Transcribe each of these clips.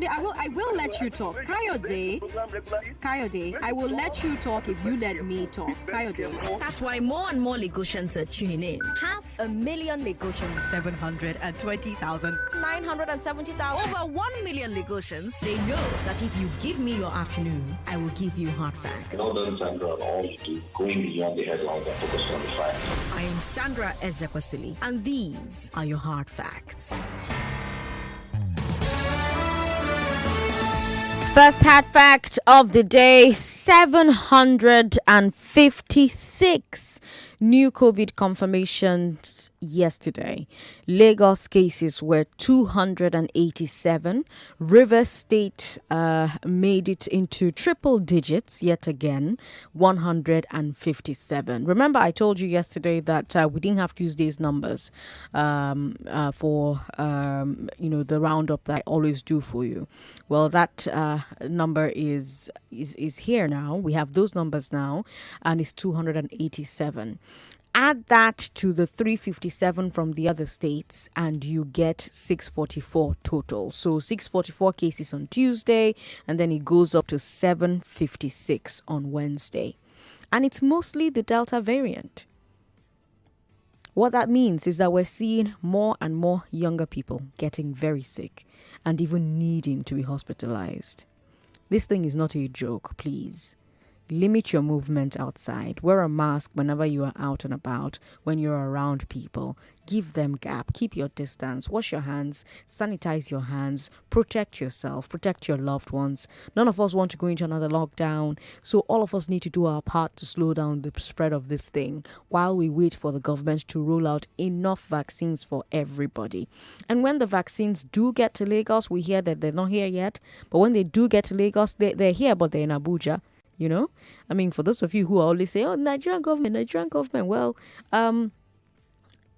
I will let you talk. Kayode, I will let you talk if you let me talk. Kayode. That's why more and more Lagosians are tuning in. 500,000 Lagosians. 720,000. 970,000. Over 1 million Lagosians. They know that if you give me your afternoon, I will give you hard facts. Well done, Sandra, on all you do, going beyond the headlines and focusing on the facts. I am Sandra Ezekwesili, and these are your hard facts. First hard fact of the day: 756 new COVID confirmations yesterday. Lagos cases were 287. Rivers State made it into triple digits yet again, 157. Remember, I told you yesterday that we didn't have Tuesday's numbers for the roundup that I always do for you. Well, that number is here now. We have those numbers now, and it's 287. Add that to the 357 from the other states, and you get 644 total. So 644 cases on Tuesday, and then it goes up to 756 on Wednesday. And it's mostly the Delta variant. What that means is that we're seeing more and more younger people getting very sick and even needing to be hospitalized. This thing is not a joke, please. Limit your movement outside. Wear a mask whenever you are out and about, when you're around people. Give them gap. Keep your distance. Wash your hands. Sanitize your hands. Protect yourself. Protect your loved ones. None of us want to go into another lockdown. So all of us need to do our part to slow down the spread of this thing while we wait for the government to roll out enough vaccines for everybody. And when the vaccines do get to Lagos, we hear that they're not here yet. But when they do get to Lagos, they're here, but they're in Abuja. You know, I mean, for those of you who always say, oh, Nigerian government, well,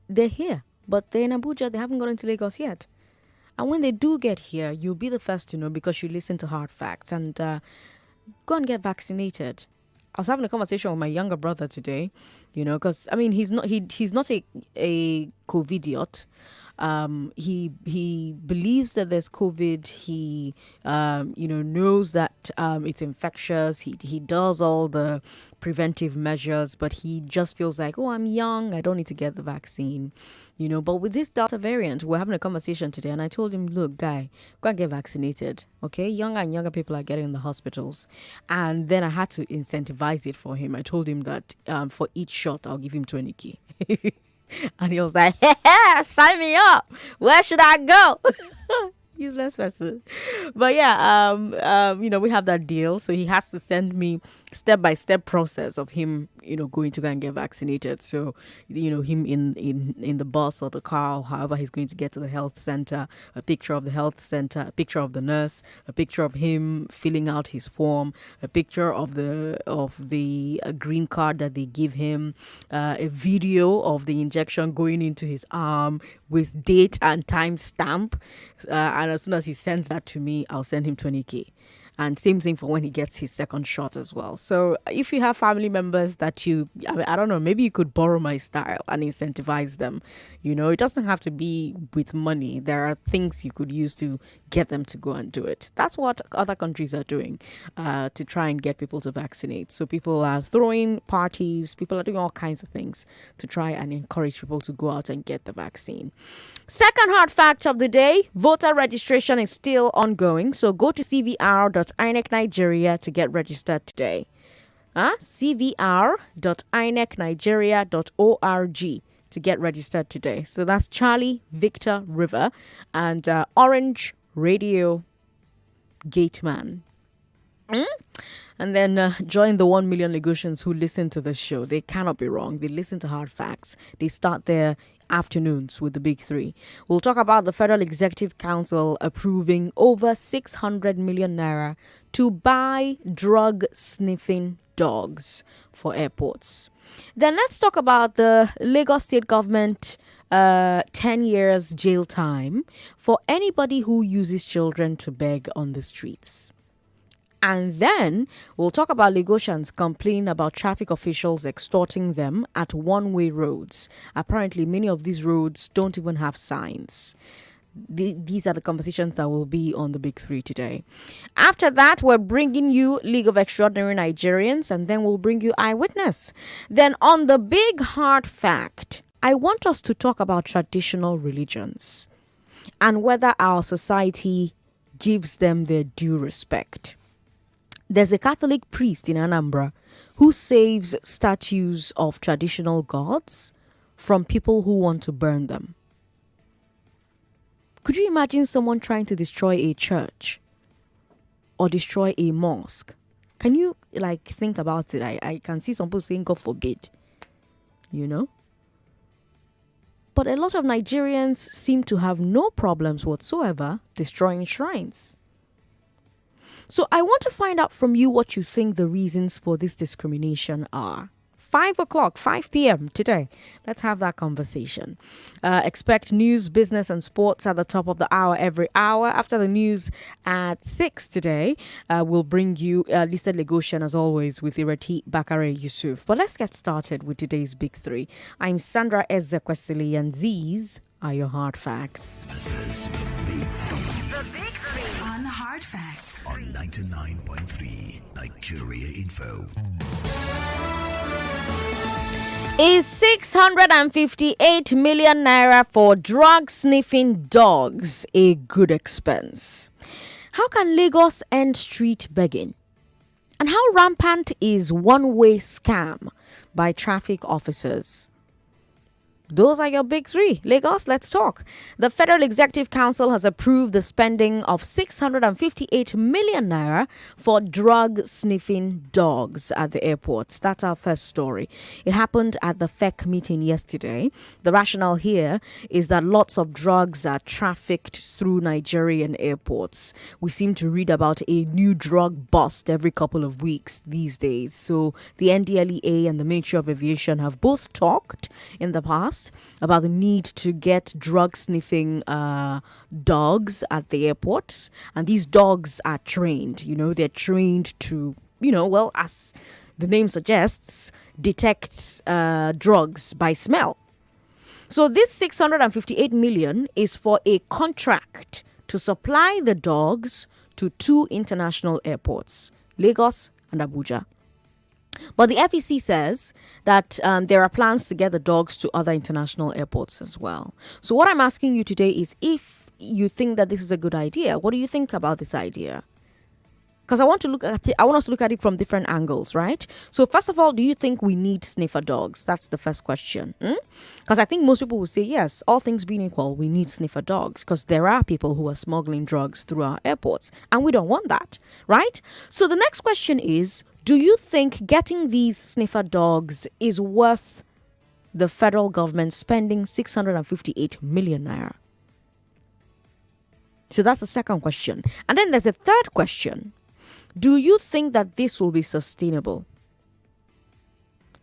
they're here, but they're in Abuja. They haven't gotten to Lagos yet. And when they do get here, you'll be the first to know because you listen to hard facts and go and get vaccinated. I was having a conversation with my younger brother today, because, I mean, he's not a COVIDiot. He believes that there's COVID. He, knows that it's infectious. He does all the preventive measures, but he just feels like, oh, I'm young. I don't need to get the vaccine, But with this Delta variant, we're having a conversation today, and I told him, look, guy, go and get vaccinated, okay? Younger and younger people are getting in the hospitals. And then I had to incentivize it for him. I told him that for each shot, I'll give him 20K. And he was like, hey, sign me up. Where should I go? Useless person. But yeah, we have that deal. So he has to send me step-by-step process of him, going to go and get vaccinated. So, him in the bus or the car, or however he's going to get to the health center, a picture of the health center, a picture of the nurse, a picture of him filling out his form, a picture of the green card that they give him, a video of the injection going into his arm with date and time stamp. And as soon as he sends that to me, I'll send him 20K. And same thing for when he gets his second shot as well. So if you have family members that I don't know, maybe you could borrow my style and incentivize them. It doesn't have to be with money. There are things you could use to get them to go and do it. That's what other countries are doing to try and get people to vaccinate. So people are throwing parties. People are doing all kinds of things to try and encourage people to go out and get the vaccine. Second hard fact of the day: voter registration is still ongoing. So go to cvr.inec Nigeria to get registered today. cvr.inecnigeria.org to get registered today. So that's Charlie Victor River and Orange Radio Gateman. And then join the 1 million Lagosians who listen to the show. They cannot be wrong. They listen to hard facts. They start their afternoons with the big three. We'll talk about the Federal Executive Council approving over 600 million naira to buy drug-sniffing dogs for airports. Then let's talk about the Lagos State government 10 years jail time for anybody who uses children to beg on the streets. And then we'll talk about Lagosians complaining about traffic officials extorting them at one-way roads. Apparently, many of these roads don't even have signs. These are the conversations that will be on the Big Three today. After that, we're bringing you League of Extraordinary Nigerians, and then we'll bring you Eyewitness. Then on the Big Hard Fact, I want us to talk about traditional religions and whether our society gives them their due respect. There's a Catholic priest in Anambra who saves statues of traditional gods from people who want to burn them. Could you imagine someone trying to destroy a church or destroy a mosque? Can you think about it? I can see some people saying, God forbid, But a lot of Nigerians seem to have no problems whatsoever destroying shrines. So I want to find out from you what you think the reasons for this discrimination are. 5 p.m. today. Let's have that conversation. Expect news, business, and sports at the top of the hour every hour. After the news at 6 today, we'll bring you Listed Legosian, as always, with Irati Bakare Yusuf. But let's get started with today's Big Three. I'm Sandra Ezekwesili, and these are your hard facts. This is the Big Three. The Big Three on Hard Facts On 99.3 Nigeria Info. Is 658 million naira for drug-sniffing dogs a good expense? How can Lagos end street begging? And how rampant is one-way scam by traffic officers? Those are your Big Three. Lagos, let's talk. The Federal Executive Council has approved the spending of 658 million naira for drug-sniffing dogs at the airports. That's our first story. It happened at the FEC meeting yesterday. The rationale here is that lots of drugs are trafficked through Nigerian airports. We seem to read about a new drug bust every couple of weeks these days. So the NDLEA and the Ministry of Aviation have both talked in the past about the need to get drug sniffing dogs at the airports, and these dogs are trained. They're trained to, as the name suggests, detect drugs by smell. So this 658 million is for a contract to supply the dogs to 2 international airports, Lagos and Abuja. But the FEC says that there are plans to get the dogs to other international airports as well. So what I'm asking you today is, if you think that this is a good idea, what do you think about this idea? Because I want us to look at it from different angles, right? So first of all, do you think we need sniffer dogs? That's the first question. Because I think most people will say, yes, all things being equal, we need sniffer dogs, because there are people who are smuggling drugs through our airports, and we don't want that, right? So the next question is, do you think getting these sniffer dogs is worth the federal government spending 658 million naira? So that's the second question. And then there's a third question. Do you think that this will be sustainable?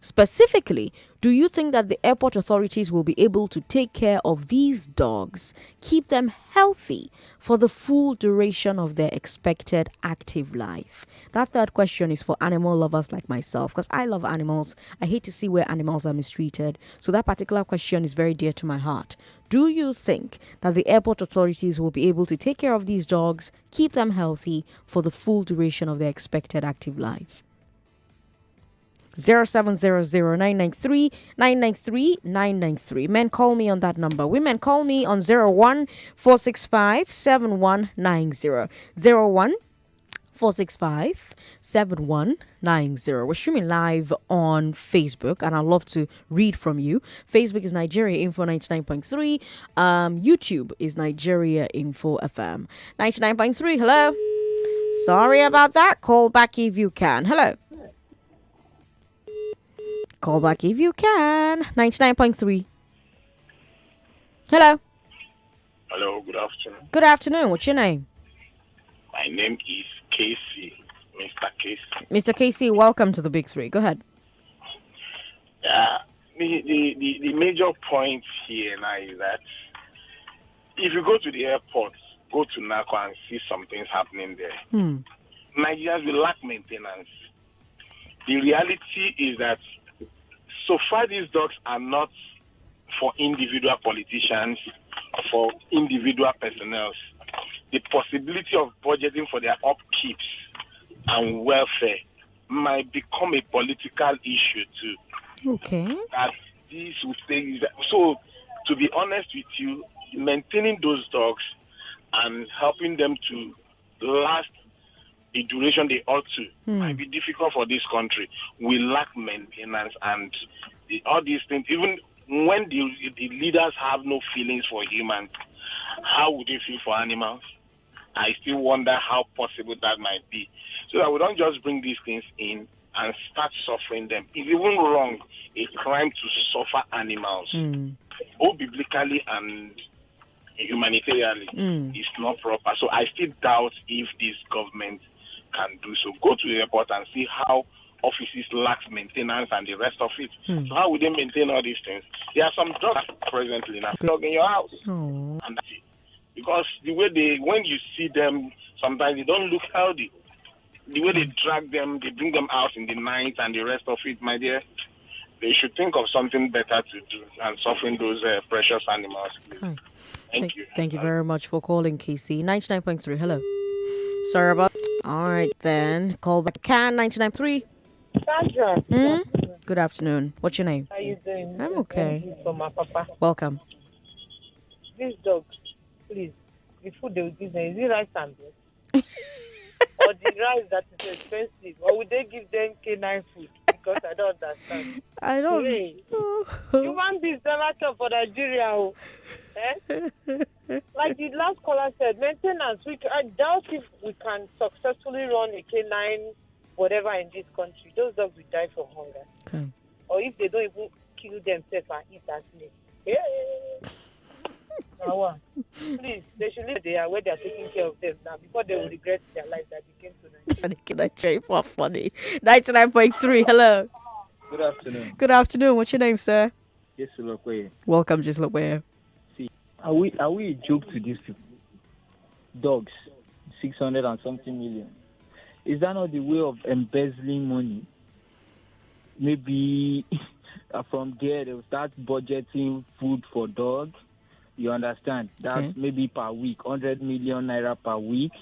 Specifically, do you think that the airport authorities will be able to take care of these dogs, keep them healthy for the full duration of their expected active life? That third question is for animal lovers like myself, because I love animals. I hate to see where animals are mistreated. So that particular question is very dear to my heart. Do you think that the airport authorities will be able to take care of these dogs, keep them healthy for the full duration of their expected active life? 0700-993-993-993. Men call me on that number. Women call me on 01-465-7190. 01-465-7190. We're streaming live on Facebook, and I'd love to read from you. Facebook is Nigeria Info 99.3. YouTube is Nigeria Info FM 99.3. Hello. Sorry about that. Call back if you can. Hello. Call back if you can. 99.3. Hello. Hello, good afternoon. Good afternoon. What's your name? My name is Casey, Mr. Casey. Mr. Casey, welcome to the Big Three. Go ahead. The major point here now is that if you go to the airport, go to NACO and see some things happening there, Nigerians will lack maintenance. The reality is that so far these dogs are not for individual politicians, for individual personnel, the possibility of budgeting for their upkeeps and welfare might become a political issue too. Okay. That this would stay. So, to be honest with you, maintaining those dogs and helping them to last the duration they ought to might be difficult for this country. We lack maintenance and all these things. Even when the leaders have no feelings for humans, how would they feel for animals? I still wonder how possible that might be. So that we don't just bring these things in and start suffering them. It's even wrong, a crime to suffer animals, both biblically and humanitarianly. It's not proper. So I still doubt if this government can do so. Go to the airport and see how offices lack maintenance and the rest of it. So how would they maintain all these things? There are some drugs presently now in your house. And that's it. Because the way when you see them, sometimes they don't look healthy. The way they drag them, they bring them out in the night and the rest of it, my dear, they should think of something better to do than suffering those precious animals. Okay. Thank you. Thank you very much for calling, KC. 99.3, hello. Sorry about. All right, then. Call back. Can 99.3. Sandra. Good afternoon. What's your name? How you doing? I'm okay. Thank you for my papa. Welcome. This dog, please, the food they will give them, is it rice and bread? Or the rice that is expensive? Or would they give them canine food? Because I don't understand. I don't Hey, know. human beings never come for Nigeria. Oh. Like the last caller said, maintenance. I doubt if we can successfully run a canine whatever in this country. Those dogs will die from hunger. Okay. Or if they don't even kill themselves and eat as snakes. Yeah. Please, they should live there where they are taking care of them now before they will regret their life that they came to Nigeria. Can I try for funny? 99.3, hello. Good afternoon. Good afternoon. What's your name, sir? Yes, Lokwe. Welcome, just look where. See, are we a joke to these people? Dogs, 600 and something million. Is that not the way of embezzling money? Maybe from there they will start budgeting food for dogs. You understand? That's maybe per week, 100 million naira per week.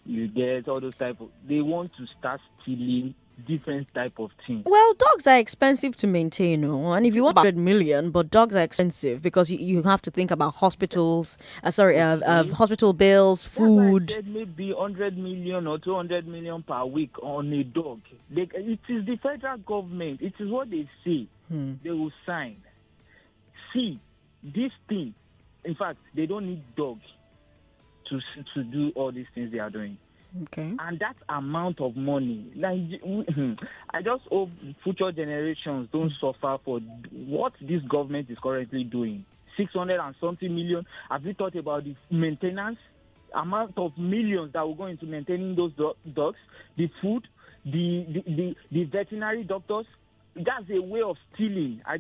You get all those type of. They want to start stealing different type of things. Well, dogs are expensive to maintain, and if you want 100 million, but dogs are expensive because you have to think about hospitals. Hospital bills, food. That's why I said maybe 100 million or 200 million per week on a dog. It is the federal government. It is what they say. They will sign. See, this thing. In fact, they don't need dogs to do all these things they are doing. Okay. And that amount of money, like, I just hope future generations don't suffer for what this government is currently doing. 600 and something million. Have you thought about the maintenance amount of millions that will go into maintaining those dogs, the food, the veterinary doctors? That's a way of stealing. I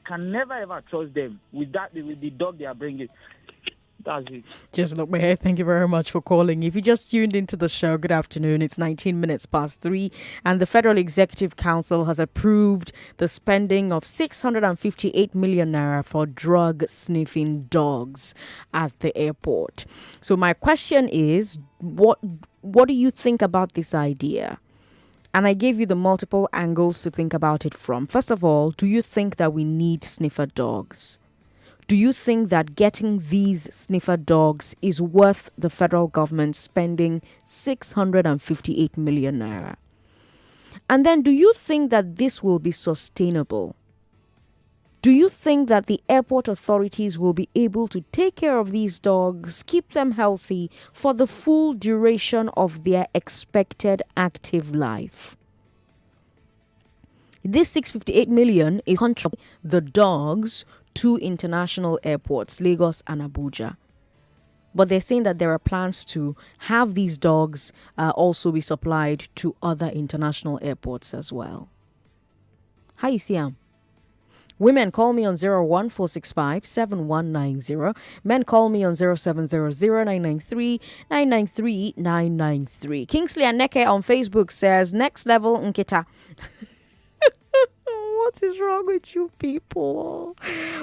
can never ever trust them with the dog they are bringing. That's it. Just look here. Thank you very much for calling. If you just tuned into the show, good afternoon. It's 19 minutes past 3, and the Federal Executive Council has approved the spending of 658 million naira for drug-sniffing dogs at the airport. So my question is, what do you think about this idea? And I gave you the multiple angles to think about it from. First of all, do you think that we need sniffer dogs? Do you think that getting these sniffer dogs is worth the federal government spending 658 million naira? And then do you think that this will be sustainable? Do you think that the airport authorities will be able to take care of these dogs, keep them healthy for the full duration of their expected active life? This 658 million is contract the dogs to international airports, Lagos and Abuja. But they're saying that there are plans to have these dogs also be supplied to other international airports as well. How you see them? Women call me on 01465-7190. Men call me on 0700-993-993-993. Kingsley Aneke on Facebook says, next level Nkita. What is wrong with you people?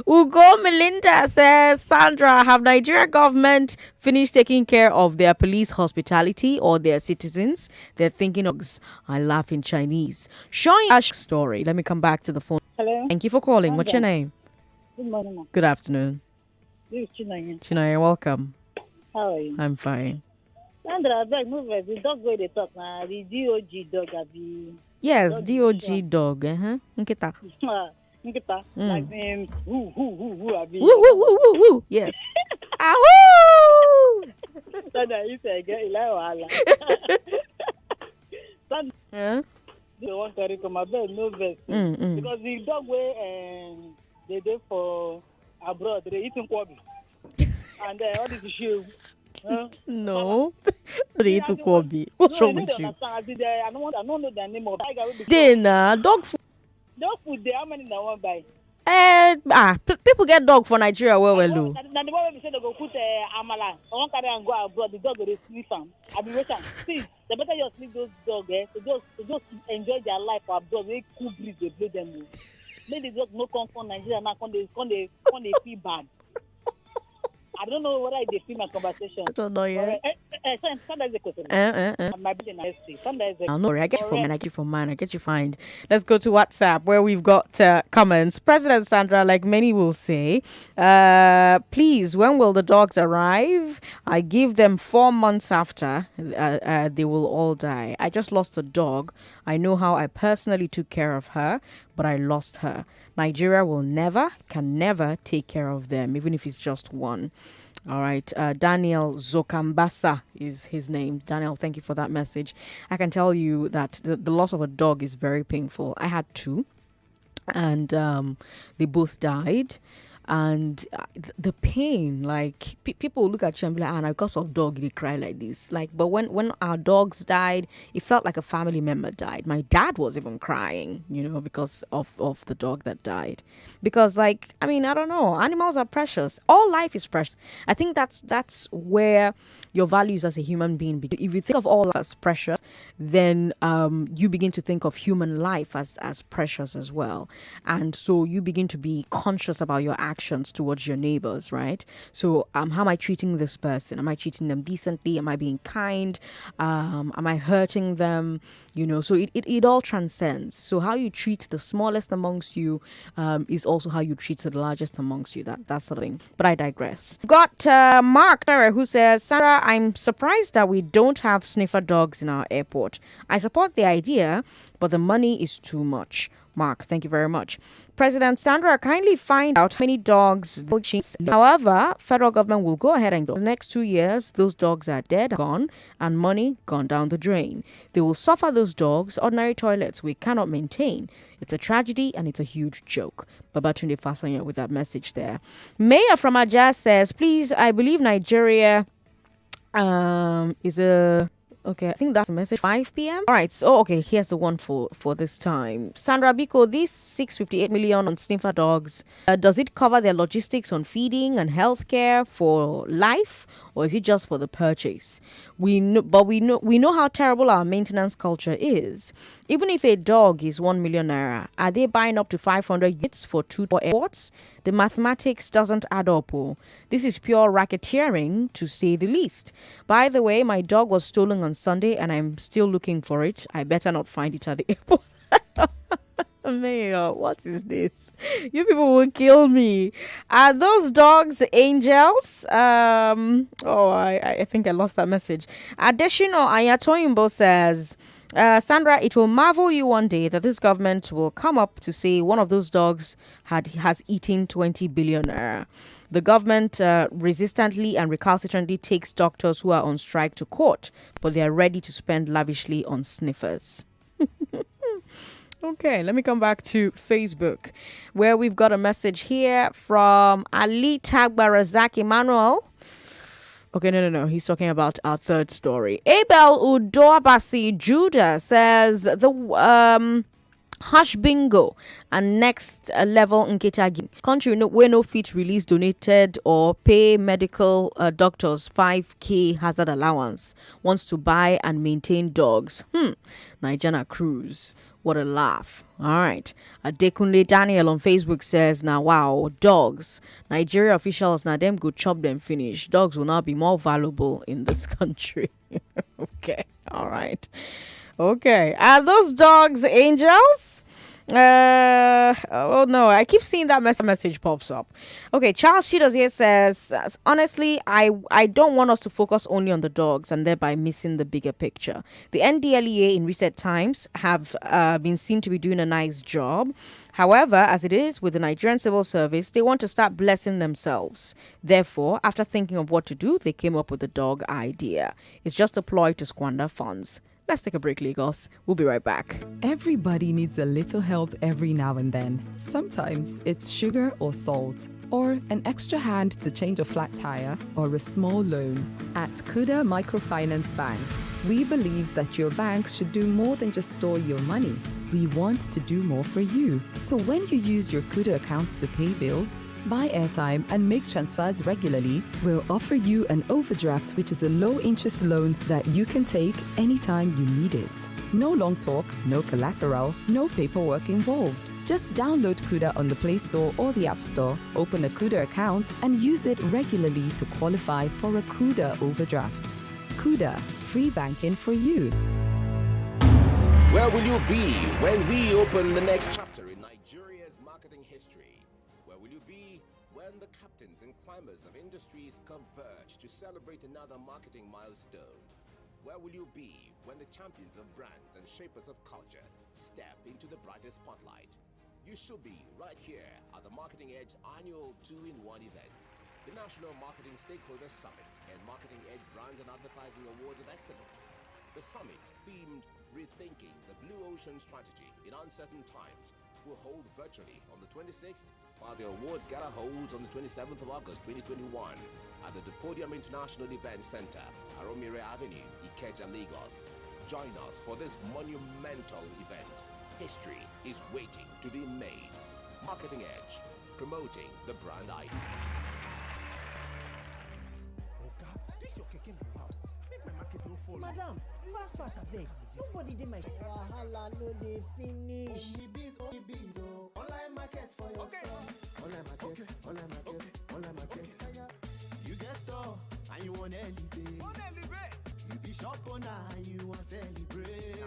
Ugo Melinda says, Sandra, have Nigeria government finished taking care of their police hospitality or their citizens? They're thinking of, I laugh in Chinese. Showing a story. Let me come back to the phone. Hello. Thank you for calling. What's your name? Good morning, ma. Good afternoon. This is Chinaya. Chinaya, welcome. How are you? I'm fine. Sandra, I beg, move it. The dog where they talk now. The DOG dog have the. Yes, DOG dog. Nkita. Nkita. Like him. Who have Woo, woo, woo, woo, woo. Yes. Ahoo! Sandra, you say, get Eli Sandra, Huh? they want to come. I beg, no vest. Because the dog where they did for abroad, they eating kwabi. And all this issue. No. They to Kobe. What's wrong with you? I don't know the name of Dinner, dog food. dog food there. How many they want buy? People get dog for Nigeria well. Now the one we say they go put amala. I want carry and go abroad. The dog will sleep am. I be waiting. See, the better you sleep those dogs. To just enjoy their life abroad. They cool breeze they play them. Make the dog no come from Nigeria now. Come they feel bad. I don't know whether they feel my conversation. I don't know yet. Sandra Ezekwesili. My business is Sandra Ezekwesili. No, I get you from mine. I get you fine. Let's go to WhatsApp where we've got comments. President Sandra, like many will say, please, when will the dogs arrive? I give them 4 months after. They will all die. I just lost a dog. I know how I personally took care of her, but I lost her. Nigeria can never take care of them, even if it's just one. All right. Daniel Zokambasa is his name. Daniel, thank you for that message. I can tell you that the loss of a dog is very painful. I had 2, and they both died. And the pain, like people look at you and be like, because of dog, they cry like this. Like, but when our dogs died, it felt like a family member died. My dad was even crying, because of the dog that died. Because, I don't know, animals are precious. All life is precious. I think that's where your values as a human being begin. If you think of all life as precious, then you begin to think of human life as precious as well. And so you begin to be conscious about your actions towards your neighbors, right? So how am I treating this person? Am I treating them decently? Am I being kind? Am I hurting them? So it all transcends. So how you treat the smallest amongst you is also how you treat the largest amongst you. That's sort of thing. But I digress. Got Mark who says, Sarah, I'm surprised that we don't have sniffer dogs in our airport. I support the idea, but the money is too much. Mark, thank you very much. President Sandra, kindly find out how many dogs. However, federal government will go ahead and go. The next 2 years, those dogs are dead, gone, and money gone down the drain. They will suffer, those dogs, ordinary toilets we cannot maintain. It's a tragedy and it's a huge joke. Babatunde Fasanya with that message there. Mayor from Ajah says, please, I believe Nigeria is a... Okay, I think that's the message. 5 p.m. All right. So, okay, here's the one for this time. Sandra Biko, these 658 million on sniffer dogs, does it cover their logistics on feeding and healthcare for life, or is it just for the purchase? We know how terrible our maintenance culture is. Even if a dog is 1 million naira, are they buying up to 500 units for 2 airports? The mathematics doesn't add up. This is pure racketeering, to say the least. By the way, my dog was stolen on Sunday and I'm still looking for it. I better not find it at the airport. Mayor, what is this? You people will kill me. Are those dogs angels? I think I lost that message. Additional Ayatoyimbo says, Sandra, it will marvel you one day that this government will come up to say one of those dogs has eaten 20 billion naira. The government resistantly and recalcitrantly takes doctors who are on strike to court, but they are ready to spend lavishly on sniffers. Okay, let me come back to Facebook, where we've got a message here from Ali Tagbarazak Emmanuel. Okay, no. He's talking about our third story. Abel Udobasi Judah says Hush bingo and next level nketagi. Country where no fit release donated or pay medical doctors 5k hazard allowance. Wants to buy and maintain dogs. Nigerian cruise. What a laugh. All right. Adekunle Daniel on Facebook says, now wow, dogs. Nigeria officials, now them go chop them finish. Dogs will now be more valuable in this country. Okay. All right. Okay. Are those dogs angels? Oh no, I keep seeing that message pops up. Okay, Charles Cheetahs here says, honestly, I don't want us to focus only on the dogs and thereby missing the bigger picture. The NDLEA in recent times have been seen to be doing a nice job. However, as it is with the Nigerian Civil Service, they want to start blessing themselves. Therefore, after thinking of what to do, they came up with the dog idea. It's just a ploy to squander funds. Let's take a break, Lagos. We'll be right back. Everybody needs a little help every now and then. Sometimes it's sugar or salt, or an extra hand to change a flat tire, or a small loan. At Kuda Microfinance Bank, we believe that your bank should do more than just store your money. We want to do more for you. So when you use your Kuda accounts to pay bills, buy airtime and make transfers regularly, we'll offer you an overdraft, which is a low-interest loan that you can take anytime you need it. No long talk, no collateral, no paperwork involved. Just download Kuda on the Play Store or the App Store, open a Kuda account, and use it regularly to qualify for a Kuda overdraft. Kuda, free banking for you. Where will you be when we open the next chapter in Nigeria's marketing history? Where will you be when the captains and climbers of industries converge to celebrate another marketing milestone? Where will you be when the champions of brands and shapers of culture step into the brightest spotlight? You should be right here at the Marketing Edge annual 2-in-1 event, the National Marketing Stakeholders Summit and Marketing Edge Brands and Advertising Awards of Excellence. The summit, themed Rethinking the Blue Ocean Strategy in Uncertain Times, will hold virtually on the 26th, while the awards gala holds on the 27th of August 2021 at the Podium International Event Center, Aromire Avenue, Ikeja, Lagos. Join us for this monumental event. History is waiting to be made. Marketing Edge, promoting the brand idea. Madam, fast, abeg. Nobody dey my wahala no dey finish. Only biz, oh. Online market for your store. Online market. You get store and you want elevate. You be shop owner and you want celebrate.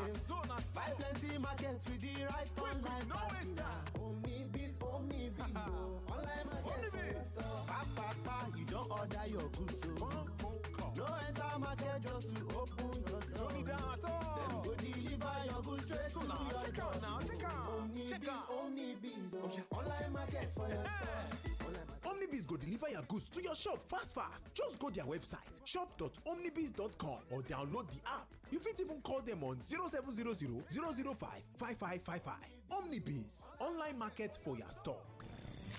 Buy plenty market with the right online partner. Only biz, oh. Online market for your store. Papa, you don't order your goods, so no enter market just to open your store. Them go deliver your goods straight to your door. Omnibiz, online market for your store. Omnibiz go deliver your goods to your shop fast. Just go their website shop.omnibiz.com or download the app. You fit even call them on 0700 005 5555. Omnibiz, online market for your store.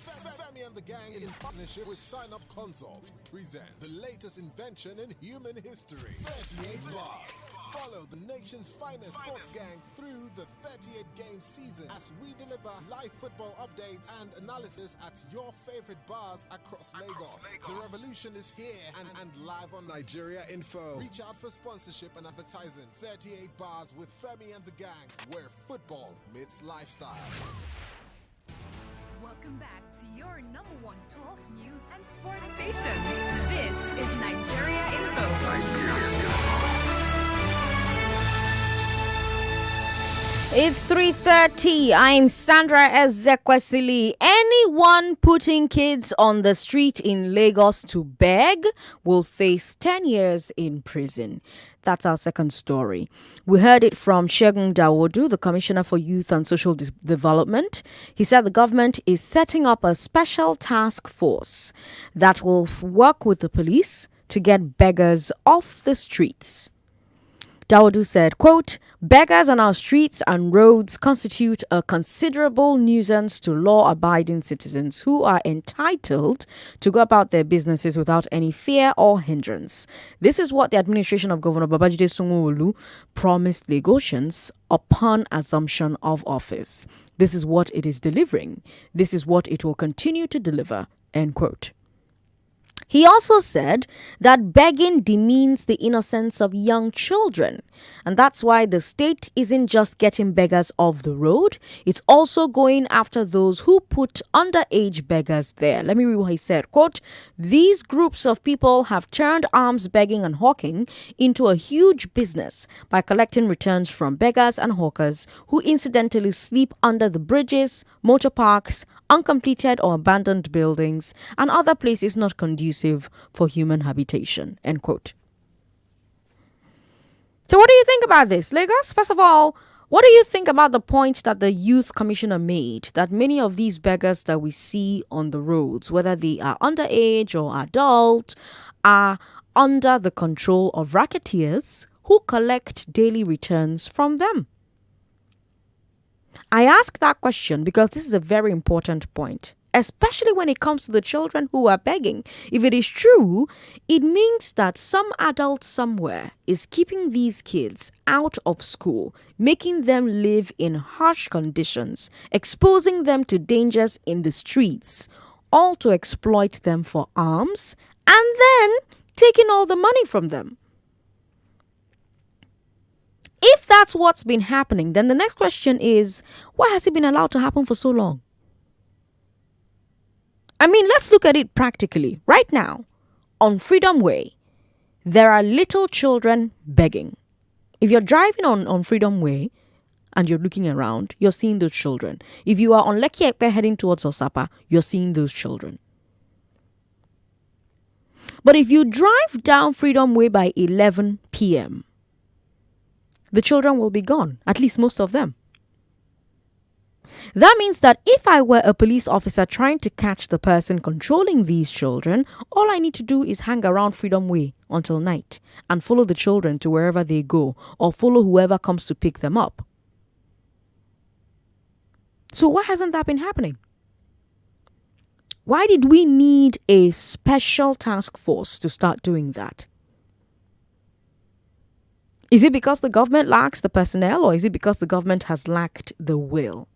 Femi and the gang in partnership with Sign Up Consult present the latest invention in human history, 38 Bars. Follow the nation's finest sports gang through the 38-game season as we deliver live football updates and analysis at your favorite bars across Lagos. The revolution is here and live on Nigeria Info. Reach out for sponsorship and advertising. 38 Bars with Femi and the gang, where football meets lifestyle. Welcome back to your number one talk, news, and sports station. This is Nigeria Info. It's 3:30. I'm Sandra Ezekwesili. Anyone putting kids on the street in Lagos to beg will face 10 years in prison. That's our second story. We heard it from Segun Dawodu, the Commissioner for Youth and Social Development. He said the government is setting up a special task force that will work with the police to get beggars off the streets. Dawodu said, quote, beggars on our streets and roads constitute a considerable nuisance to law-abiding citizens who are entitled to go about their businesses without any fear or hindrance. This is what the administration of Governor Babajide Sanwo-Olu promised Lagosians upon assumption of office. This is what it is delivering. This is what it will continue to deliver, end quote. He also said that begging demeans the innocence of young children. And that's why the state isn't just getting beggars off the road, it's also going after those who put underage beggars there. Let me read what he said. Quote, these groups of people have turned alms begging and hawking into a huge business by collecting returns from beggars and hawkers who incidentally sleep under the bridges, motor parks, uncompleted or abandoned buildings, and other places not conducive for human habitation, end quote. So what do you think about this, Lagos? First of all, what do you think about the point that the youth commissioner made, that many of these beggars that we see on the roads, whether they are underage or adult, are under the control of racketeers who collect daily returns from them? I ask that question because this is a very important point, especially when it comes to the children who are begging. If it is true, it means that some adult somewhere is keeping these kids out of school, making them live in harsh conditions, exposing them to dangers in the streets, all to exploit them for alms, and then taking all the money from them. If that's what's been happening, then the next question is, why has it been allowed to happen for so long? I mean, let's look at it practically. Right now, on Freedom Way, there are little children begging. If you're driving on Freedom Way and you're looking around, you're seeing those children. If you are on Lekki Ekpe heading towards Osapa, you're seeing those children. But if you drive down Freedom Way by 11 p.m., the children will be gone, at least most of them. That means that if I were a police officer trying to catch the person controlling these children, all I need to do is hang around Freedom Way until night and follow the children to wherever they go or follow whoever comes to pick them up. So why hasn't that been happening? Why did we need a special task force to start doing that? Is it because the government lacks the personnel, or is it because the government has lacked the will?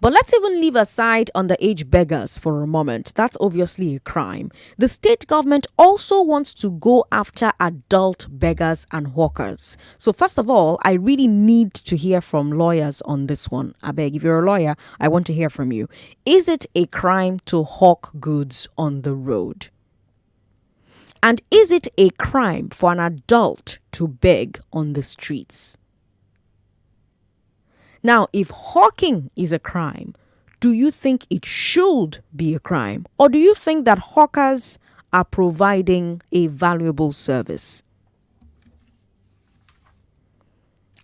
But let's even leave aside underage beggars for a moment. That's obviously a crime. The state government also wants to go after adult beggars and hawkers. So first of all, I really need to hear from lawyers on this one. I beg, if you're a lawyer, I want to hear from you. Is it a crime to hawk goods on the road? And is it a crime for an adult to beg on the streets? Now, if hawking is a crime, do you think it should be a crime? Or do you think that hawkers are providing a valuable service?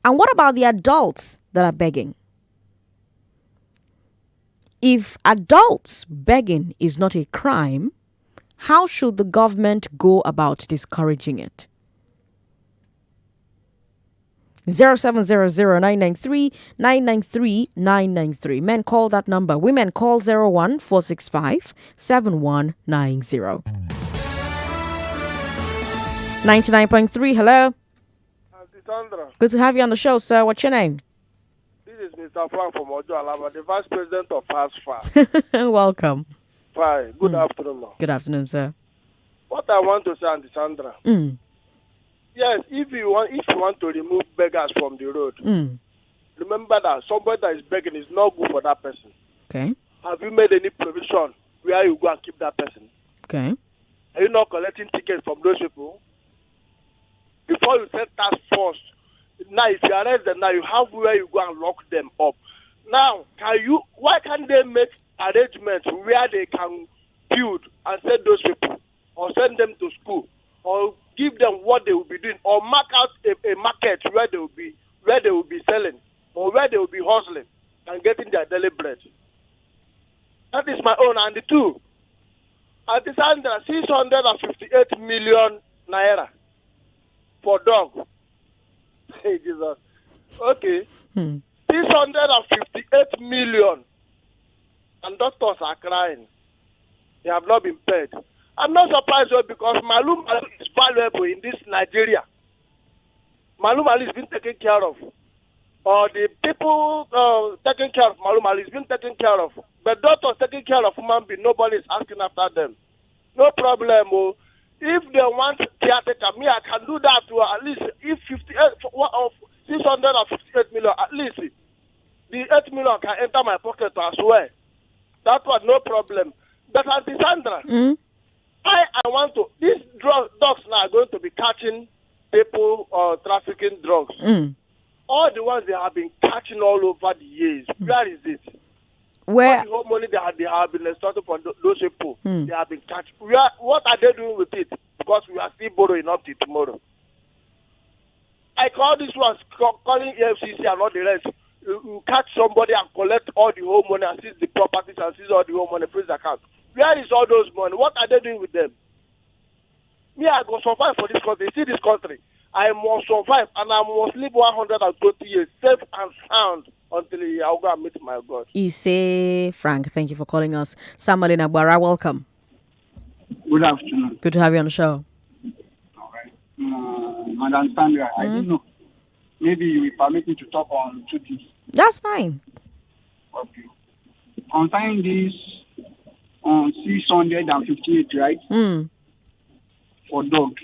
And what about the adults that are begging? If adults begging is not a crime, how should the government go about discouraging it? 0700-993-993-993. Men call that number. Women call 01-465-7190. 99.3, hello. Sandra. Good to have you on the show, sir. What's your name? This is Mr. Frank from Ojo Alaba, the Vice President of FASFA. Welcome. Fine. Good afternoon, ma'am. Good afternoon, sir. What I want to say, Auntie Sandra. Yes, if you want to remove beggars from the road, remember that somebody that is begging is not good for that person. Okay. Have you made any provision where you go and keep that person? Okay. Are you not collecting tickets from those people? Before you set task force, now if you arrest them, now you have where you go and lock them up. Now, why can't they make arrangements where they can build and send those people, or send them to school, or give them what they will be doing, or mark out a market where they will be selling, or where they will be hustling and getting their daily bread. That is my own. And the two, at the Sandra, 658 million naira for dog. Hey, Jesus. Okay. 658 million. And doctors are crying. They have not been paid. I'm not surprised though, because Malu is valuable in this Nigeria. Malu is being taken care of. Or the people taking care of Malu is being taken care of. But doctors taking care of human being, nobody is asking after them. No problem. Oh. If they want caretaker, me, I can do that to at least if 658 million, at least the 8 million can enter my pocket as well. That was no problem. But Auntie Sandra, I want to, these dogs now are going to be catching people trafficking drugs. All the ones they have been catching all over the years. Where is it? Where? All the whole money they have been extorting from those people, they have been catching. What are they doing with it? Because we are still borrowing up to tomorrow. I call this ones calling EFCC and all the rest. You catch somebody and collect all the whole money and seize the properties and seize all the whole money, freeze account. Where is all those money? What are they doing with them? Me, I go survive for this country. See this country. I must survive and I must live 120 years safe and sound until I'll go and meet my God. Ise Frank, thank you for calling us. Samuel in Agbara, welcome. Good afternoon. Good to have you on the show. All right. Madam Sandra, I don't know. Maybe you will permit me to talk on two things. That's fine. Okay. Concerning this on 658, right? For dogs.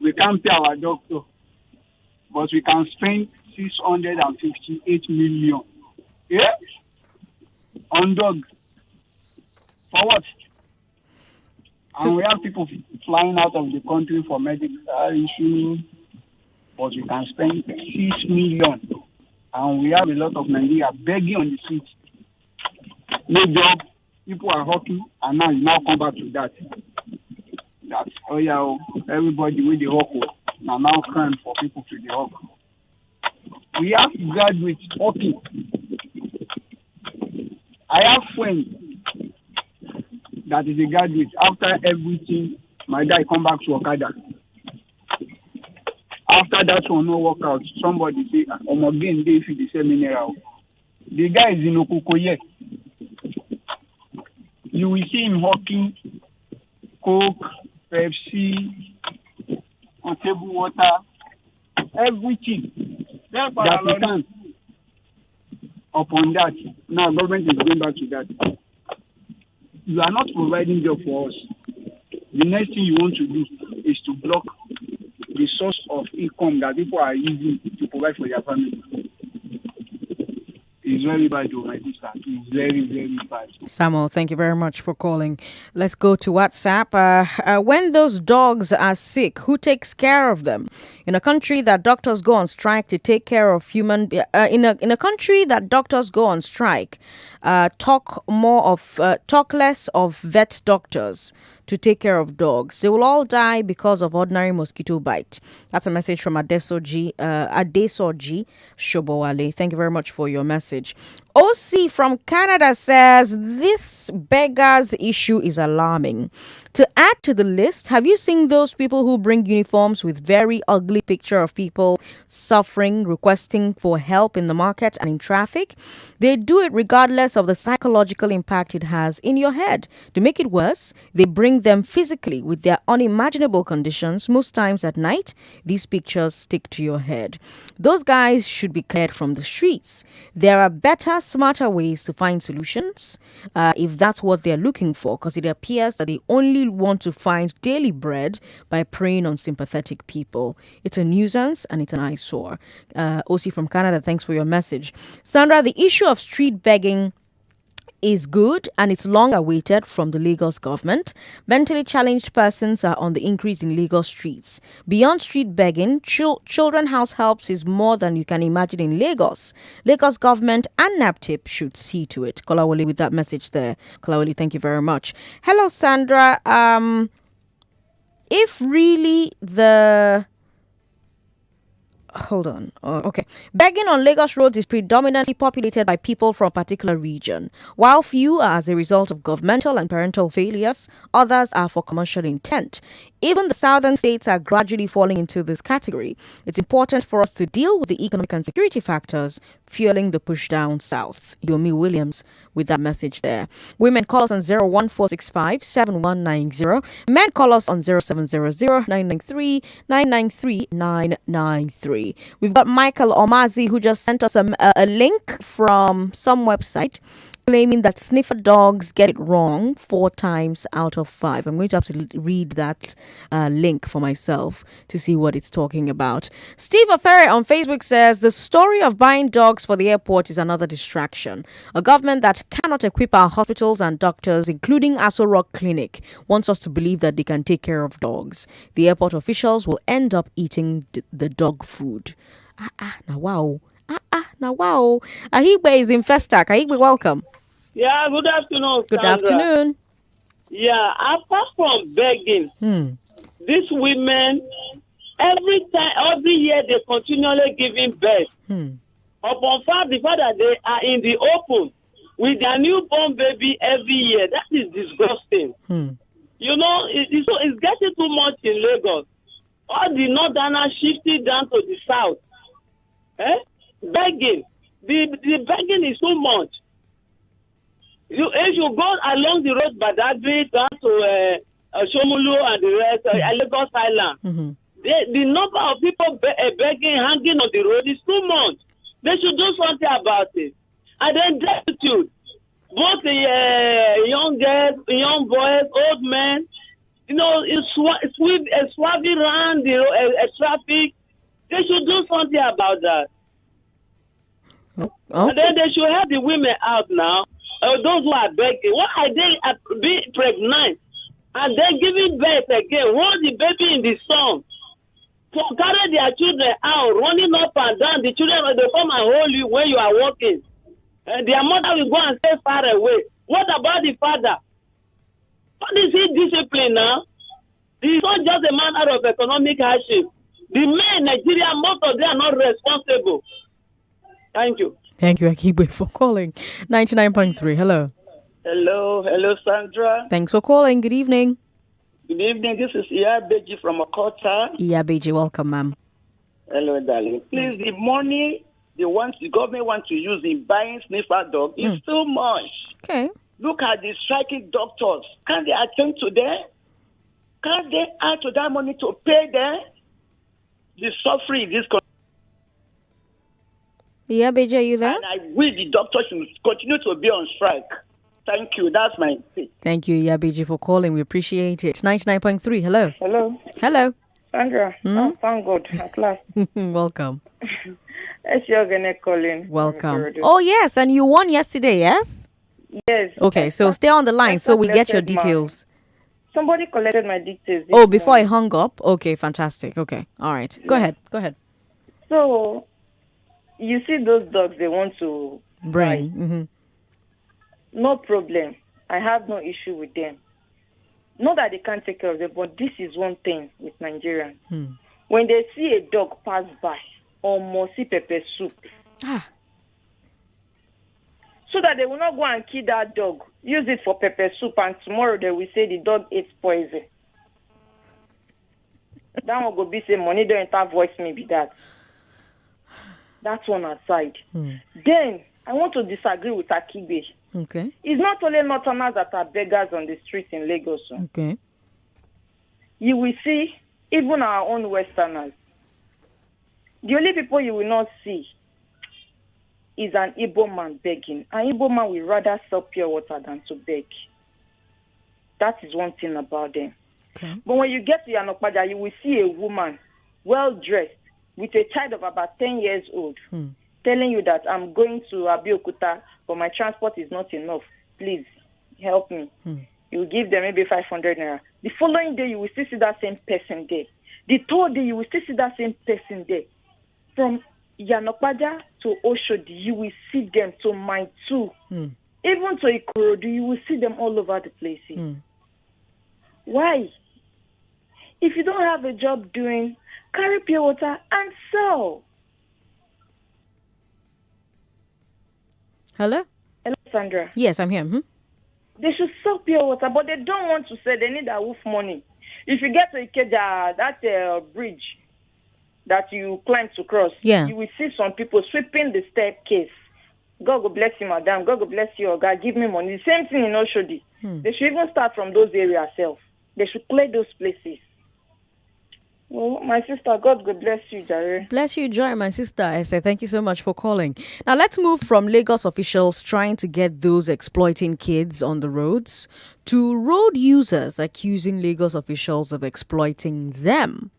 We can't pay our doctor, but we can spend 658 million. Yeah? On dogs. For what? And we have people flying out of the country for medical issues, but we can spend 6 million. And we have a lot of Nigeria begging on the street. No job, people are hawking, and now you now come back to that. That, oh yeah, everybody with the hawk, now crying for people to the hawk. We have graduates hawking. I have friends that is a graduate. After everything, my guy come back to Okada. After that one no work out, somebody say, again, they feel the same mineral. The guy is in Okukoye. You will see him hawking Coke, Pepsi, on table water, everything that we can. Upon that, now government is going back to that. You are not providing job for us. The next thing you want to do is to block the source of income that people are using to provide for their family. It's very bad, my sister. It's very, very bad. Samuel, thank you very much for calling. Let's go to WhatsApp. When those dogs are sick, who takes care of them? In a country that doctors go on strike to take care of in a country that doctors go on strike, talk less of vet doctors to take care of dogs. They will all die because of ordinary mosquito bite. That's a message from Adesoji Shobowale. Thank you very much for your message. OC from Canada says this beggars issue is alarming. To add to the list, have you seen those people who bring uniforms with very ugly picture of people suffering, requesting for help in the market and in traffic? They do it regardless of the psychological impact it has in your head. To make it worse, they bring them physically with their unimaginable conditions. Most times at night, these pictures stick to your head. Those guys should be cleared from the streets. There are better, smarter ways to find solutions if that's what they're looking for, because it appears that they only want to find daily bread by preying on sympathetic people. It's a nuisance and it's an eyesore. OC from Canada, thanks for your message. Sandra, the issue of street begging is good and it's long awaited from the Lagos government. Mentally challenged persons are on the increase in Lagos streets. Beyond street begging, children house helps is more than you can imagine in Lagos. Lagos government and NAPTIP should see to it. Kolawole with that message there. Kolawole, thank you very much. Hello, Sandra. If really the Hold on. Okay. Begging on Lagos roads is predominantly populated by people from a particular region. While few are as a result of governmental and parental failures, others are for commercial intent. Even the southern states are gradually falling into this category. It's important for us to deal with the economic and security factors fueling the push down south. Yomi Williams with that message there. Women call us on 01465 7190. Men call us on 0700 993 993. We've got Michael Omazi who just sent us a link from some website claiming that sniffer dogs get it wrong 4 times out of 5. I'm going to have to read that link for myself to see what it's talking about. Steve Afere on Facebook says the story of buying dogs for the airport is another distraction. A government that cannot equip our hospitals and doctors, including Aso Rock Clinic, wants us to believe that they can take care of dogs. The airport officials will end up eating the dog food. Now wow. Ahigbe is in Festac. Ahigbe, welcome. Yeah, good afternoon, Good Sandra. afternoon. Yeah, apart from begging, these women, every year they continually giving birth. Upon the fact that they are in the open with their newborn baby every year, that is disgusting. You know, it's getting too much in Lagos. All the northerners shifted down to the south. Begging. The begging is too much. If you go along the road Badagry down to Shomulu and the rest, Lagos Island, the number of people begging, hanging on the road is too much. They should do something about it. And then destitute. Both the young girls, young boys, old men, you know, swerving around the traffic. They should do something about that. Okay. And then they should have the women out now. Those who are begging. Why are they being pregnant and then giving birth again? Hold the baby in the sun. So carry their children out, running up and down. The children will come and hold you when you are walking. Their mother will go and stay far away. What about the father? What is he discipline now? He's not just a matter of economic hardship. The men in Nigeria, most of them are not responsible. Thank you. Thank you, Akibe, for calling. 99.3, hello. Hello, Sandra. Thanks for calling. Good evening. Good evening. This is Iyabeji from Okota. Iyabeji, welcome, ma'am. Hello, darling. Please, the money the government wants to use in buying sniffer dog is too much. Okay. Look at the striking doctors. Can't they attend to them? Can't they add to that money to pay them? The suffering this country. Yeah, Beja, are you there? And I wish the doctors should continue to be on strike. Thank you. That's my thing. Thank you, Yabeji, for calling. We appreciate it. 99.3, hello. Hello. Sandra, oh, thank God, at last. Welcome. It's your Gene calling. Welcome. Oh, yes, and you won yesterday, yes? Yes. Okay, so stay on the line so we get your details. Somebody collected my details. Oh, before I hung up? Okay, fantastic. Okay, all right. Go ahead. So, you see those dogs they want to bring. buy. No problem. I have no issue with them. Not that they can't take care of them, but this is one thing with Nigerians. When they see a dog pass by, or mosi pepper soup, so that they will not go and kill that dog, use it for pepper soup, and tomorrow they will say the dog ate poison. That one go be say money don't enter voice me be that. That's one aside. Then I want to disagree with Akibe. Okay. It's not only Northerners that are beggars on the streets in Lagos. Okay. You will see even our own Westerners. The only people you will not see is an Igbo man begging. An Igbo man will rather sell pure water than to beg. That is one thing about them. Okay. But when you get to Yanokpaja, you will see a woman well-dressed with a child of about 10 years old telling you that I'm going to Abeokuta, but my transport is not enough. Please help me. You will give them maybe 500 naira. The following day, you will still see that same person there. The third day, you will still see that same person there. From Yanokpaja to Oshodi, you will see them to Mile 2. Even to Ikorodu, you will see them all over the places. Why? If you don't have a job doing carry pure water and sell. Hello? Hello, Sandra. Yes, I'm here. They should sell pure water, but they don't want to sell. They need that wolf money. If you get to Ikeja, that bridge that you climb to cross, you will see some people sweeping the staircase. God will bless you, madam. God will bless you, or God give me money. The same thing in Oshodi. They should even start from those areas self. They should clear those places. Well, my sister, God will bless you, Jare. Bless you, Joy, my sister. I say thank you so much for calling. Now, let's move from Lagos officials trying to get those exploiting kids on the roads to road users accusing Lagos officials of exploiting them.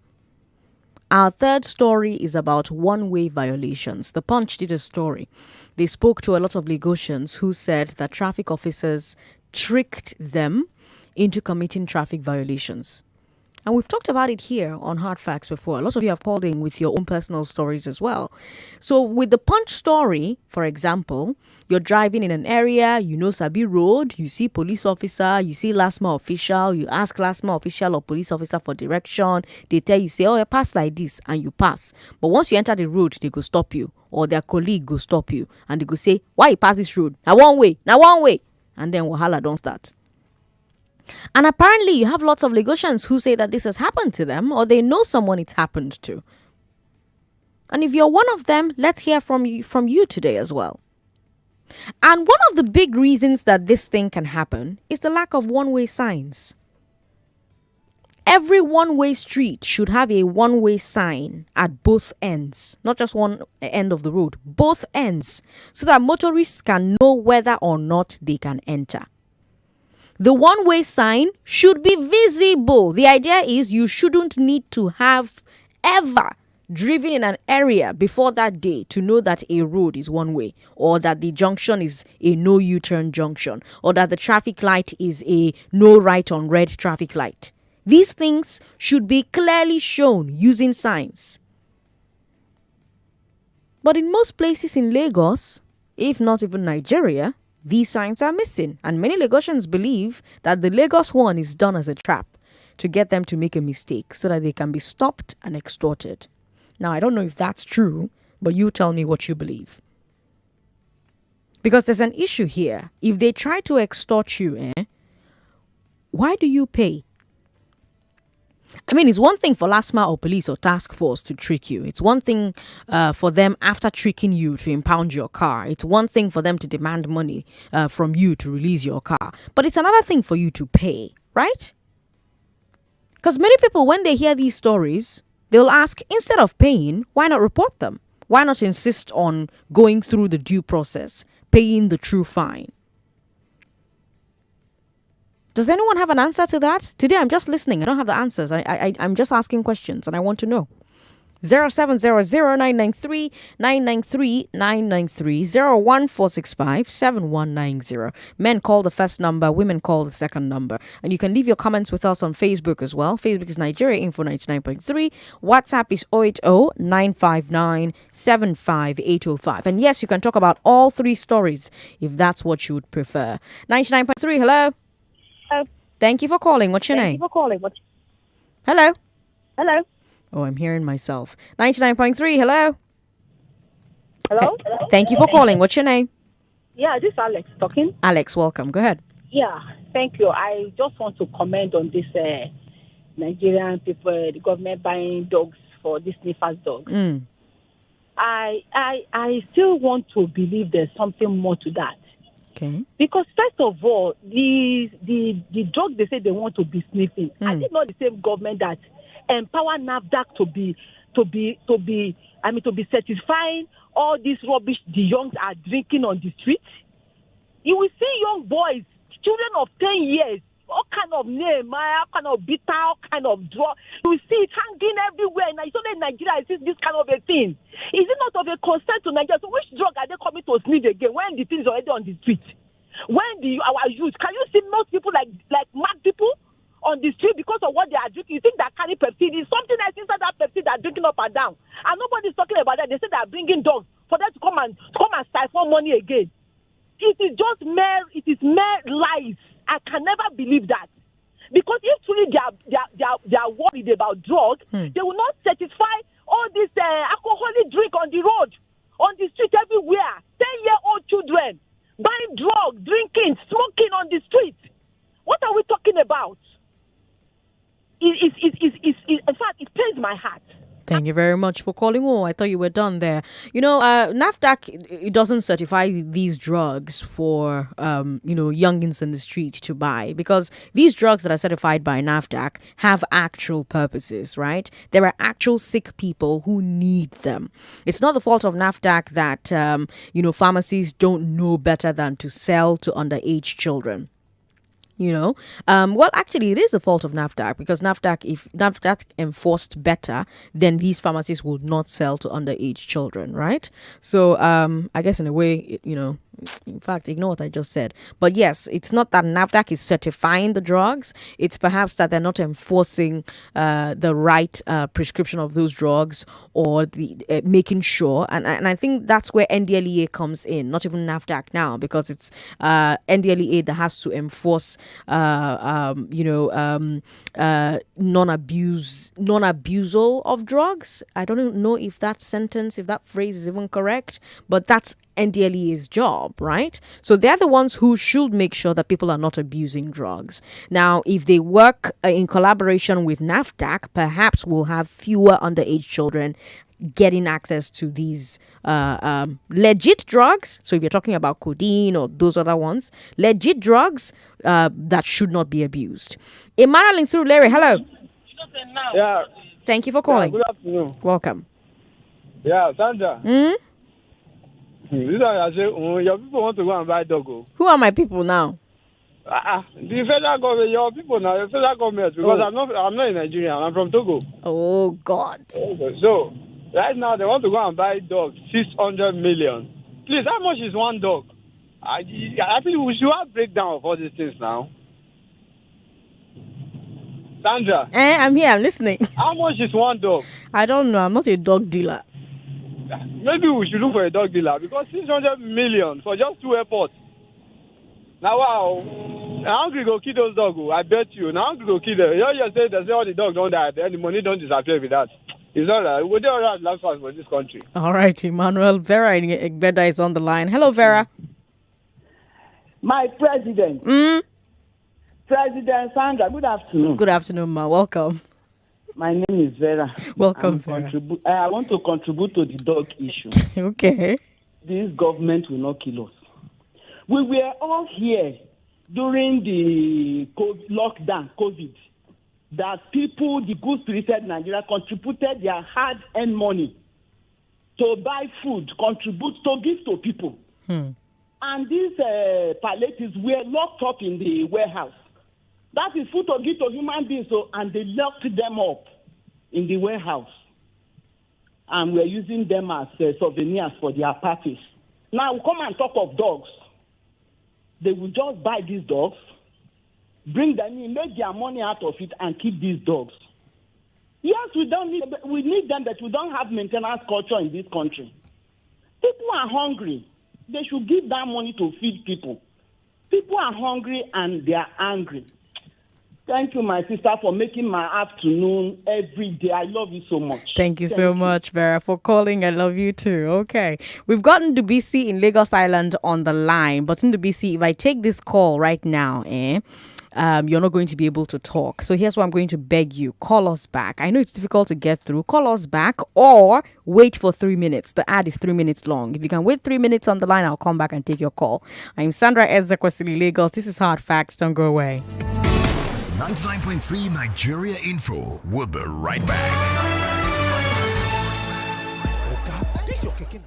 Our third story is about one-way violations. The Punch did a story. They spoke to a lot of Lagosians who said that traffic officers tricked them into committing traffic violations. And we've talked about it here on Hard Facts before. A lot of you have called in with your own personal stories as well. So with the Punch story, for example, you're driving in an area, you know Sabi Road, you see police officer, you see last mile official, you ask last mile official or police officer for direction. They tell you, say, oh, you pass like this, and you pass. But once you enter the road, they go stop you, or their colleague go stop you, and they go say, why you pass this road? Now one way. And then wahala don't start. And apparently you have lots of Lagosians who say that this has happened to them, or they know someone it's happened to. And if you're one of them, let's hear from you today as well. And one of the big reasons that this thing can happen is the lack of one-way signs. Every one-way street should have a one-way sign at both ends, not just one end of the road, both ends, so that motorists can know whether or not they can enter. The one-way sign should be visible. The idea is you shouldn't need to have ever driven in an area before that day to know that a road is one way, or that the junction is a no U-turn junction, or that the traffic light is a no right on red traffic light. These things should be clearly shown using signs. But in most places in Lagos, if not even Nigeria, these signs are missing, and many Lagosians believe that the Lagos one is done as a trap to get them to make a mistake so that they can be stopped and extorted. Now, I don't know if that's true, but you tell me what you believe. Because there's an issue here. If they try to extort you, why do you pay? I mean, it's one thing for LASMA or police or task force to trick you. It's one thing for them after tricking you to impound your car. It's one thing for them to demand money from you to release your car. But it's another thing for you to pay, right? Because many people, when they hear these stories, they'll ask, instead of paying, why not report them? Why not insist on going through the due process, paying the true fine? Does anyone have an answer to that? Today, I'm just listening. I don't have the answers. I'm just asking questions, and I want to know. 0700-993-993-993 01465-7190. Men call the first number, women call the second number. And you can leave your comments with us on Facebook as well. Facebook is Nigeria Info 99.3. WhatsApp is 080-959-75805. And yes, you can talk about all three stories if that's what you would prefer. 99.3, hello. Thank you for calling. What's your name? Hello. Hello. Oh, I'm hearing myself. 99.3, hello. Hello. Thank you for calling. What's your name? Yeah, this is Alex talking. Alex, welcome. Go ahead. Yeah, thank you. I just want to comment on this Nigerian people, the government buying dogs for this sniffers dog. I still want to believe there's something more to that. Okay. Because first of all, the drug they say they want to be sniffing, I think not the same government that empower NAFDAC to be certifying all this rubbish the youngs are drinking on the street. You will see young boys, children of 10 years, all kind of name, all kind of bitter, all kind of drug. You will see it hanging everywhere. And it's only in Nigeria is this kind of a thing. Is it not of a concern to Nigeria? So which drug are they coming to sniff again when the thing is already on the street? When our youth, can you see most people like mad people on the street because of what they are drinking? You think that carry Pepsi? There's something else inside that Pepsi that are drinking up and down. And nobody's talking about that. They say they are bringing dogs for them to come and siphon money again. It is mere lies. I can never believe that. Because if truly they are worried about drugs, they will not satisfy all this alcoholic drink on the road, on the street everywhere. 10-year-old children buying drugs, drinking, smoking on the street. What are we talking about? In fact, it pains my heart. Thank you very much for calling. Oh, I thought you were done there. NAFDAC, it doesn't certify these drugs for, youngins in the street to buy, because these drugs that are certified by NAFDAC have actual purposes, right? There are actual sick people who need them. It's not the fault of NAFDAC that, pharmacies don't know better than to sell to underage children. Well, actually, it is the fault of NAFDAC, because if NAFDAC enforced better, then these pharmacies would not sell to underage children, right? So, I guess in a way, in fact, ignore what I just said. But yes, it's not that NAFDAC is certifying the drugs. It's perhaps that they're not enforcing the right prescription of those drugs, or the making sure. And I think that's where NDLEA comes in, not even NAFDAC now, because it's NDLEA that has to enforce non-abusal of drugs. I don't know if that phrase is even correct, but that's NDLEA's job, right? So they're the ones who should make sure that people are not abusing drugs. Now, if they work in collaboration with NAFDAC, perhaps we'll have fewer underage children getting access to these legit drugs. So if you're talking about codeine or those other ones, legit drugs that should not be abused. Emmanuel in Surulere, hello. Yeah. Thank you for calling. Yeah, good afternoon. Welcome. Yeah, Sandra. This one I say, your people want to go and buy dog. Who are my people now? The federal government, your people now, the federal government, because I'm not in Nigeria, I'm from Togo. Oh God. So right now they want to go and buy dogs, 600 million. Please, how much is one dog? I think we should have breakdown of all these things now. Sandra. I'm here, I'm listening. How much is one dog? I don't know, I'm not a dog dealer. Maybe we should look for a dog dealer, because 600 million for just 2 airports. Now, wow. Now, hungry go kill those dogs. I bet you. Now, hungry go kill them. You just say they say all the dogs don't die, then the money don't disappear with that. It's all right. We're all right last fast for this country. All right, Emmanuel. Vera in Egbeda is on the line. Hello, Vera. My president. President Sandra, good afternoon. Good afternoon, ma. Welcome. My name is Vera. Welcome, Vera. I want to contribute to the dog issue. Okay. This government will not kill us. We were all here during the lockdown, COVID, that people, the good-spirited Nigeria, contributed their hard-earned money to buy food, contribute to give to people. And these palliatives were locked up in the warehouse. That is food to give to human beings, and they locked them up in the warehouse. And we're using them as souvenirs for their parties. Now, come and talk of dogs. They will just buy these dogs, bring them in, make their money out of it, and keep these dogs. Yes, we need them, but we don't have maintenance culture in this country. People are hungry. They should give that money to feed people. People are hungry and they are angry. Thank you, my sister, for making my afternoon every day. I love you so much. Thank you so much, Vera, for calling. I love you too. Okay. We've gotten Dubisi in Lagos Island on the line. But in Dubisi, if I take this call right now, you're not going to be able to talk. So here's what I'm going to beg you. Call us back. I know it's difficult to get through. Call us back or wait for 3 minutes. The ad is 3 minutes long. If you can wait 3 minutes on the line, I'll come back and take your call. I'm Sandra Ezekwesili, Lagos. This is Hard Facts. Don't go away. 99.3 Nigeria Info. We'll be right back. This your kicking.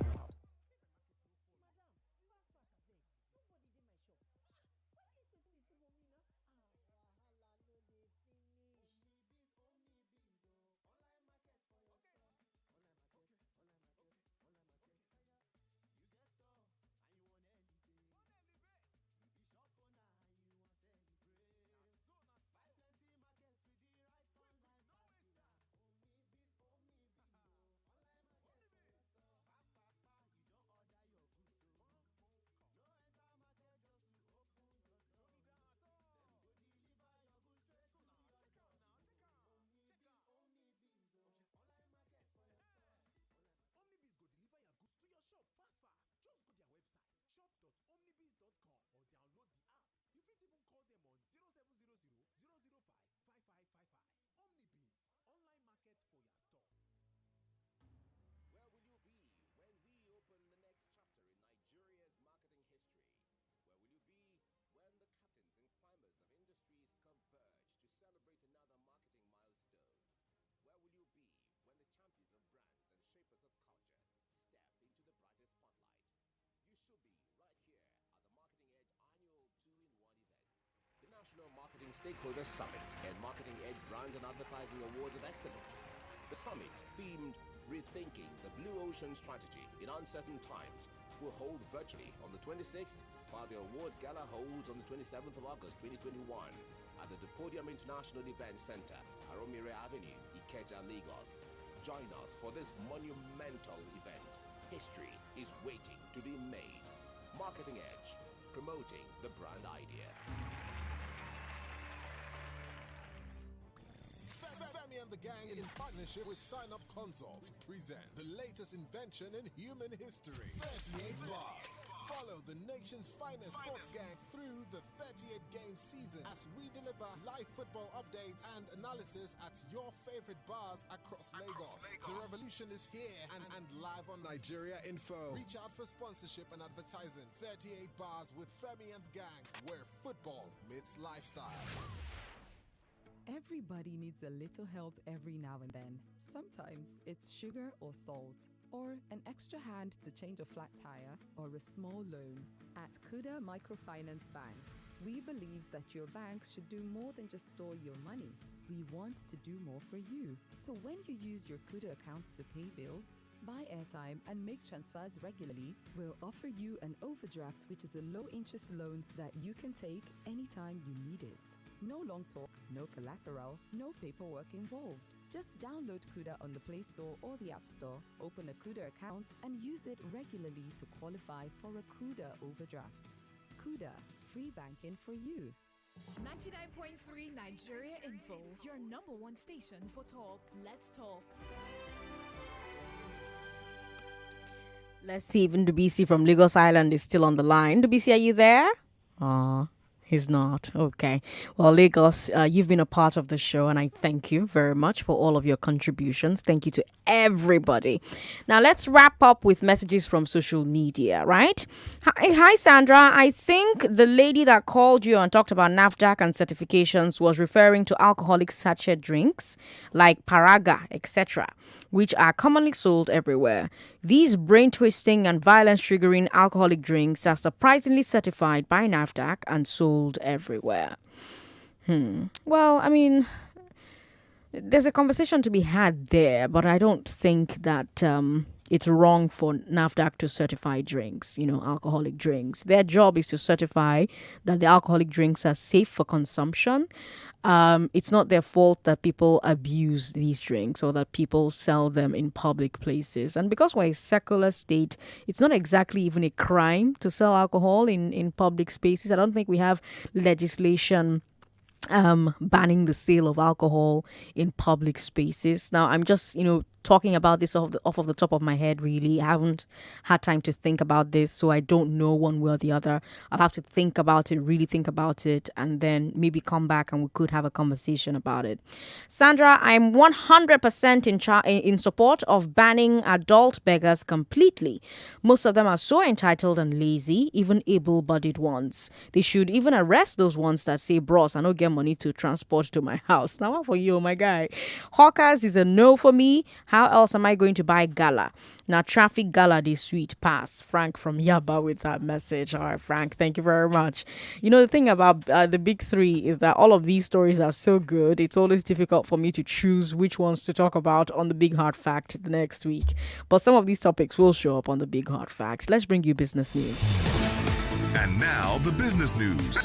National Marketing Stakeholders Summit and Marketing Edge Brands and Advertising Awards of Excellence. The summit, themed Rethinking the Blue Ocean Strategy in Uncertain Times, will hold virtually on the 26th, while the awards gala holds on the 27th of August 2021 at the Podium International Event Center, Aromire Avenue, Ikeja, Lagos. Join us for this monumental event. History is waiting to be made. Marketing Edge, promoting the brand idea. Femi and the gang in partnership with Sign Up Consult present the latest invention in human history. 38 bars. Follow the nation's finest sports gang through the 38-game season as we deliver live football updates and analysis at your favorite bars across Lagos. The revolution is here and live on Nigeria Info. Reach out for sponsorship and advertising. 38 bars with Femi and the gang, where football meets lifestyle. Everybody needs a little help every now and then. Sometimes it's sugar or salt, or an extra hand to change a flat tire, or a small loan. At Kuda Microfinance Bank, we believe that your bank should do more than just store your money. We want to do more for you. So when you use your Kuda accounts to pay bills, buy airtime, and make transfers regularly, we'll offer you an overdraft, which is a low-interest loan that you can take anytime you need it. No long talk, no collateral, no paperwork involved. Just download Kuda on the Play Store or the App Store, open a Kuda account, and use it regularly to qualify for a Kuda overdraft. Kuda, free banking for you. 99.3 Nigeria Info, your number one station for talk. Let's talk. Let's see if Ndubisi from Lagos Island is still on the line. Ndubisi, are you there? He's not. Okay. Well, Lagos, you've been a part of the show, and I thank you very much for all of your contributions. Thank you to everybody. Now, let's wrap up with messages from social media, right? Hi, Sandra. I think the lady that called you and talked about NAFDAC and certifications was referring to alcoholic sachet drinks like Paraga, etc., which are commonly sold everywhere. These brain-twisting and violence-triggering alcoholic drinks are surprisingly certified by NAFDAC and sold everywhere. Well, I mean, there's a conversation to be had there, but I don't think that it's wrong for NAFDAC to certify drinks, alcoholic drinks. Their job is to certify that the alcoholic drinks are safe for consumption. It's not their fault that people abuse these drinks or that people sell them in public places. And because we're a secular state, it's not exactly even a crime to sell alcohol in public spaces. I don't think we have legislation banning the sale of alcohol in public spaces. Now, I'm just, talking about this off of the top of my head, really. I haven't had time to think about this, so I don't know one way or the other. I'll have to think about it, really think about it, and then maybe come back and we could have a conversation about it. Sandra, I'm 100% in support of banning adult beggars completely. Most of them are so entitled and lazy, even able-bodied ones. They should even arrest those ones that say, bros, I don't get money to transport to my house. Now, what for you, my guy? Hawkers is a no for me. How else am I going to buy gala? Now, traffic gala, they sweet pass. Frank from Yaba with that message. All right, Frank, thank you very much. The thing about the big three is that all of these stories are so good. It's always difficult for me to choose which ones to talk about on the Big Hard Fact the next week. But some of these topics will show up on the Big Hard Fact. Let's bring you business news. And now the business news.